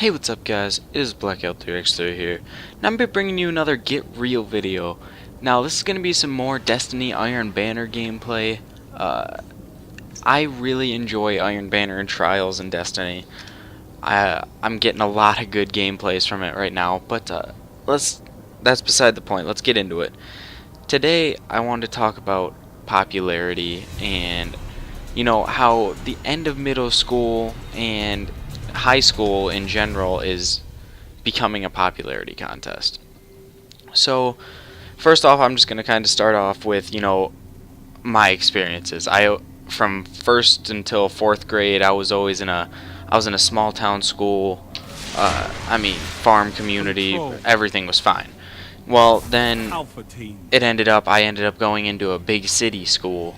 Hey, what's up guys, it is Blackout3x3 here, and I'm bringing you another Get Real video. Now this is going to be some more Destiny Iron Banner gameplay. I really enjoy Iron Banner and Trials in Destiny. I'm getting a lot of good gameplays from it right now, but that's beside the point. Let's get into it. Today I wanted to talk about popularity and how the end of middle school and high school in general is becoming a popularity contest. So first off, I'm just going to kind of start off with my experiences. From first until fourth grade I was in a small town school. Farm community. Everything was fine. Well, then I ended up going into a big city school,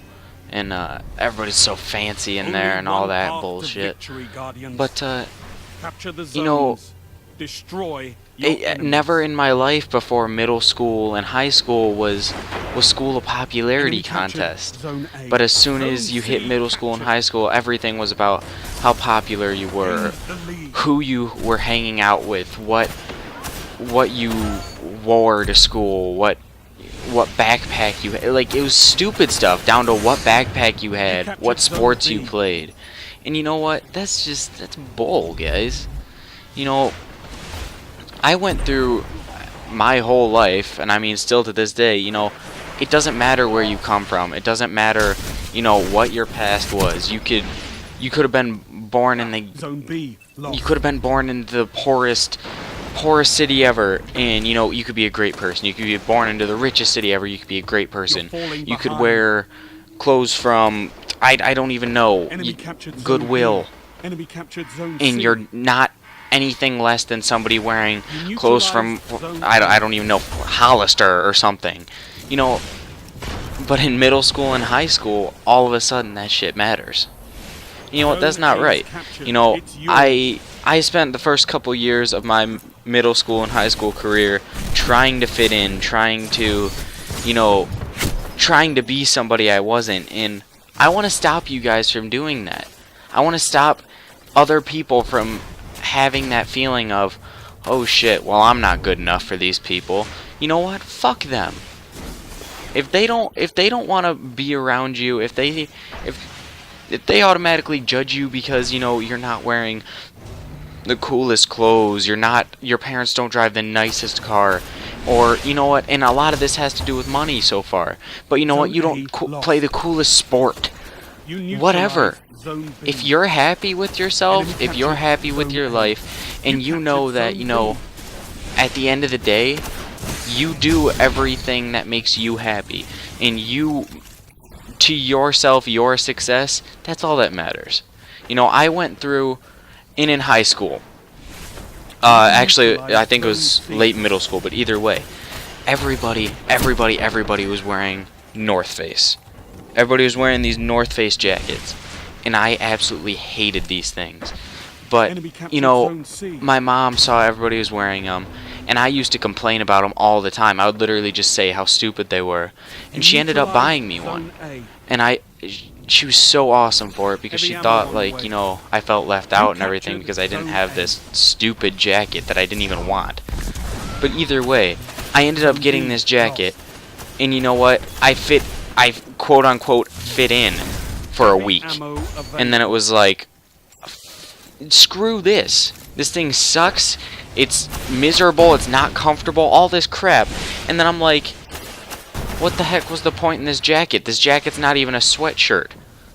and everybody's so fancy in there and all that bullshit. But never in my life before middle school and high school was school a popularity contest. But as soon as you hit middle school and high school, everything was about how popular you were, who you were hanging out with, what you wore to school, what backpack you had. Like, it was stupid stuff down to what backpack you had, what sports you played. And you know what? That's bull, guys. I went through my whole life, and I mean still to this day, it doesn't matter where you come from. It doesn't matter, what your past was. You could have been born in the poorest city ever, and you could be a great person. You could be born into the richest city ever. You could be a great person. You could wear clothes from I don't even know, Goodwill, and you're not anything less than somebody wearing clothes from I don't even know, Hollister or something. But in middle school and high school, all of a sudden that shit matters. You know what? That's not right. I spent the first couple years of my middle school and high school career trying to fit in, trying to be somebody I wasn't, and I want to stop you guys from doing that. I want to stop other people from having that feeling of, oh shit, well, I'm not good enough for these people. You know what? Fuck them. If they don't want to be around you, if they automatically judge you because you're not wearing the coolest clothes, your parents don't drive the nicest car, or what, and a lot of this has to do with money so far, but you don't play the coolest sport, whatever. If you're happy with yourself, if you're happy with your life, and you know that at the end of the day you do everything that makes you happy, and to yourself, your success, that's all that matters. I went through in high school, actually I think it was late middle school, but either way, everybody was wearing North Face. Everybody was wearing these North Face jackets, and I absolutely hated these things. But my mom saw everybody was wearing them, and I used to complain about them all the time. I would literally just say how stupid they were, and she ended up buying me one, and she was so awesome for it, because she thought, like, I felt left out and everything because I didn't have this stupid jacket that I didn't even want. But either way, I ended up getting this jacket, and you know what? I quote unquote fit in for a week, and then it was like, screw this. This thing sucks. It's miserable. It's not comfortable. All this crap. And then I'm like, what the heck was the point in this jacket? This jacket's not even a sweatshirt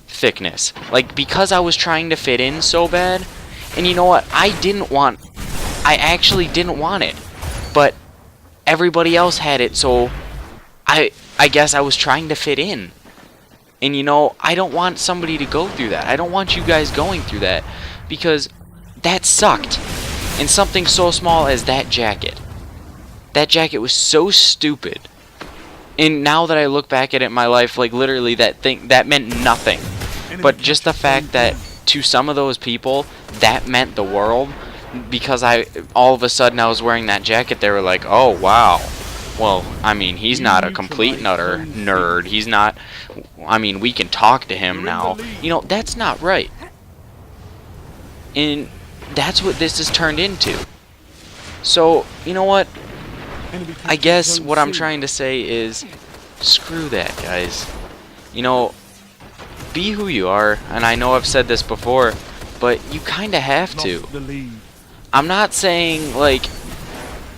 thickness. Like, because I was trying to fit in so bad, and you know what? I actually didn't want it, but everybody else had it, so I guess I was trying to fit in. And I don't want somebody to go through that. I don't want you guys going through that, because that sucked. And something so small as that jacket. That jacket was so stupid. And now that I look back at it in my life, like, literally that meant nothing. But just the fact that to some of those people that meant the world, because all of a sudden I was wearing that jacket, they were like, oh wow, well, I mean, he's not a complete and utter nerd. He's not, I mean, we can talk to him now. That's not right. And that's what this has turned into. So, you know what? I guess what I'm trying to say is, screw that, guys. You know, be who you are, and I know I've said this before, but you kind of have to. I'm not saying, like,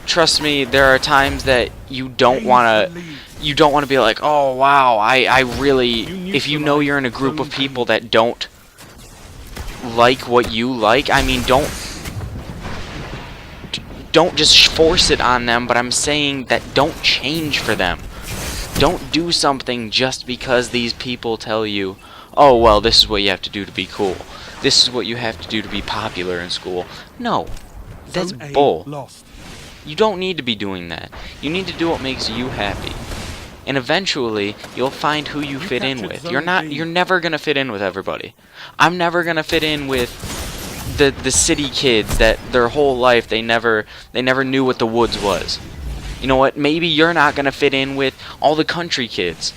trust me, there are times that you don't want to be like, oh wow, I really, if you know you're in a group of people that don't like what you like, I mean, don't just force it on them, but I'm saying that don't change for them. Don't do something just because these people tell you, oh well, this is what you have to do to be cool. This is what you have to do to be popular in school. No, that's bull. You don't need to be doing that. You need to do what makes you happy. And eventually, you'll find who you fit in with. You're never gonna fit in with everybody. I'm never gonna fit in with the city kids that their whole life they never knew what the woods was. You know what? Maybe you're not gonna fit in with all the country kids.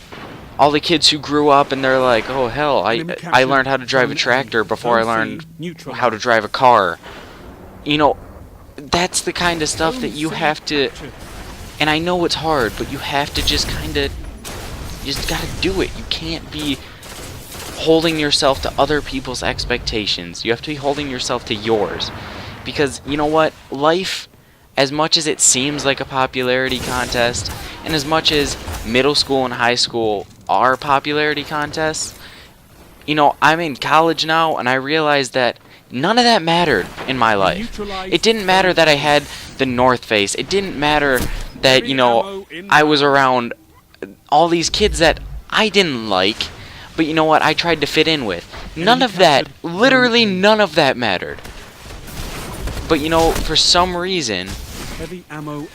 All the kids who grew up and they're like, oh hell, I learned how to drive a tractor before I learned how to drive a car. You know, that's the kind of stuff that you have to, and I know it's hard, but you have to just you just gotta do it. You can't be holding yourself to other people's expectations. You have to be holding yourself to yours. Because, you know what? Life, as much as it seems like a popularity contest, and as much as middle school and high school are popularity contests, you know, I'm in college now, and I realize that none of that mattered in my life. It didn't matter that I had the North Face. It didn't matter that, you know, I was around all these kids that I didn't like, but you know what, I tried to fit in with. None of that, literally none of that mattered. But you know, for some reason,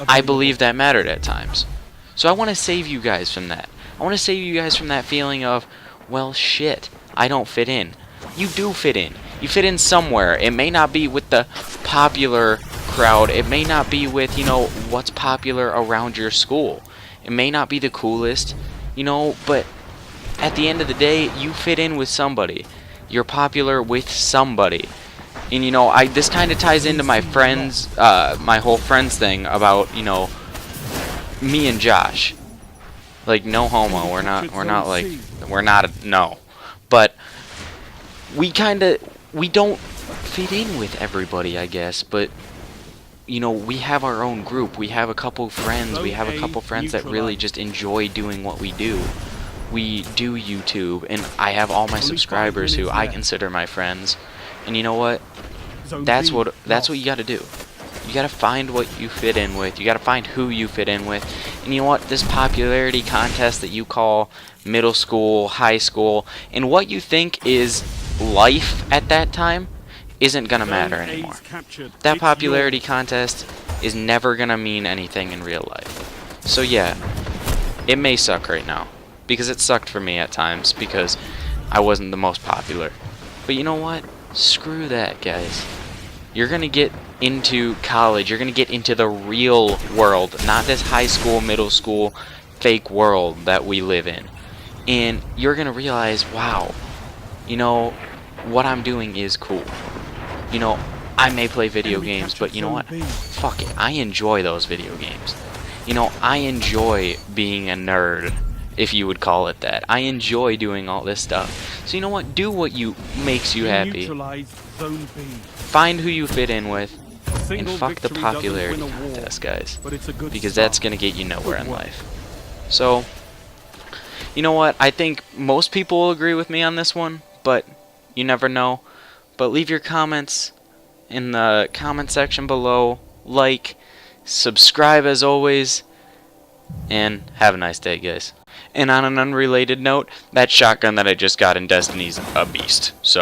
I believe that mattered at times. So I want to save you guys from that. I want to save you guys from that feeling of, well, shit, I don't fit in. You do fit in. You fit in somewhere. It may not be with the popular crowd. It may not be with, you know, what's popular around your school. It may not be the coolest, you know, but at the end of the day, you fit in with somebody. You're popular with somebody. And, you know, this kind of ties into my friends, my whole friends thing about, you know, me and Josh. Like, no homo. We're not, no. But we don't fit in with everybody, I guess, but you know, we have our own group. We have a couple friends. We have a couple friends that really just enjoy doing what we do. We do YouTube, and I have all my subscribers who I consider my friends. And you know what? That's what you got to do. You got to find what you fit in with. You got to find who you fit in with. And you know what? This popularity contest that you call middle school, high school, and what you think is life at that time isn't gonna matter anymore. That popularity contest is never gonna mean anything in real life. So yeah, it may suck right now, because it sucked for me at times, because I wasn't the most popular. But you know what? Screw that, guys. You're gonna get into college, you're gonna get into the real world, not this high school, middle school, fake world that we live in. And you're gonna realize, wow, you know, what I'm doing is cool. You know, I may play video games, but you know what? Fuck it. I enjoy those video games. You know, I enjoy being a nerd, if you would call it that. I enjoy doing all this stuff. So you know what? Do what makes you happy. Find who you fit in with, and fuck the popularity contest, guys. Because that's gonna get you nowhere in life. So, you know what? I think most people will agree with me on this one, but you never know. But leave your comments in the comment section below. Like, subscribe as always, and have a nice day, guys. And on an unrelated note, that shotgun that I just got in Destiny's a beast. So